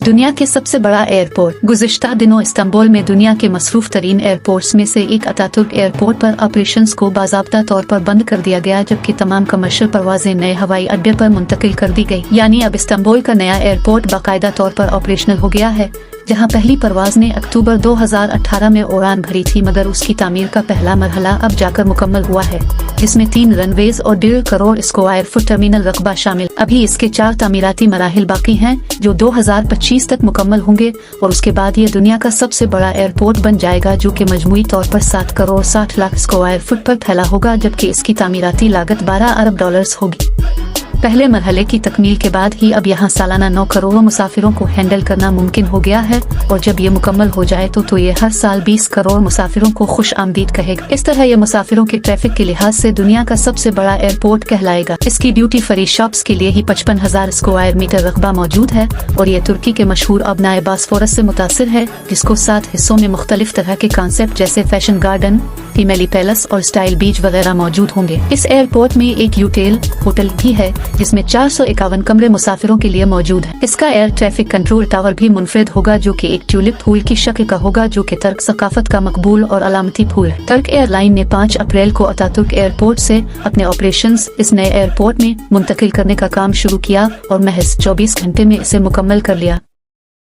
दुनिया के सबसे बड़ा एयरपोर्ट। गुज़िश्ता दिनों इस्तांबुल में दुनिया के मसरूफ तरीन एयरपोर्ट्स में से एक अतातुर्क एयरपोर्ट पर ऑपरेशंस को बाज़ाब्ता तौर पर बंद कर दिया गया, जबकि तमाम कमर्शियल परवाजें नए हवाई अड्डे पर मुंतकिल कर दी गई। यानी अब इस्तांबुल का नया एयरपोर्ट बाकायदा तौर पर ऑपरेशनल हो गया है। जहां पहली परवाज ने अक्टूबर 2018 में उड़ान भरी थी, मगर उसकी तामीर का पहला मरहला अब जाकर मुकम्मल हुआ है, जिसमें 3 रनवेज और 1.5 करोड़ स्क्वायर फुट टर्मिनल रकबा शामिल। अभी इसके 4 तामीराती मराहिल बाकी हैं, जो 2025 तक मुकम्मल होंगे और उसके बाद ये दुनिया का सबसे बड़ा एयरपोर्ट बन जाएगा, जो कि मजमूई तौर पर 7 करोड़ 60 लाख स्क्वायर फुट पर फैला होगा, जबकि इसकी तामीराती लागत 12 अरब डॉलर्स होगी। पहले मरहले की तकमील के बाद ही अब यहाँ सालाना 9 करोड़ मुसाफिरों को हैंडल करना मुमकिन हो गया है, और जब ये मुकम्मल हो जाए तो ये हर साल 20 करोड़ मुसाफिरों को खुश आमदीद कहेगा। इस तरह ये मुसाफिरों के ट्रैफिक के लिहाज से दुनिया का सबसे बड़ा एयरपोर्ट कहलाएगा। इसकी ड्यूटी फ्री शॉप्स के लिए ही 55,000 स्क्वायर मीटर रकबा मौजूद है, और ये तुर्की के मशहूर अबनाए बास्फोरस से मुतासिर है, जिसको 7 हिस्सों में मुख्तलिफ तरह के कॉन्सेप्ट जैसे फैशन गार्डन, फीमेली पैलेस और स्टाइल बीच वगैरह मौजूद होंगे। इस एयरपोर्ट में एक होटल भी है, जिसमें 451 कमरे मुसाफिरों के लिए मौजूद है। इसका एयर ट्रैफिक कंट्रोल टावर भी मुनफरिद होगा, जो कि एक ट्यूलिप फूल की शक्ल का होगा, जो कि तुर्क सकाफत का मकबूल और अलामती फूल है। तुर्क एयरलाइन ने 5 अप्रैल को अतातुर्क एयरपोर्ट से अपने ऑपरेशंस इस नए एयरपोर्ट में मुंतकिल करने का काम शुरू किया और महज 24 घंटे में इसे मुकम्मल कर लिया।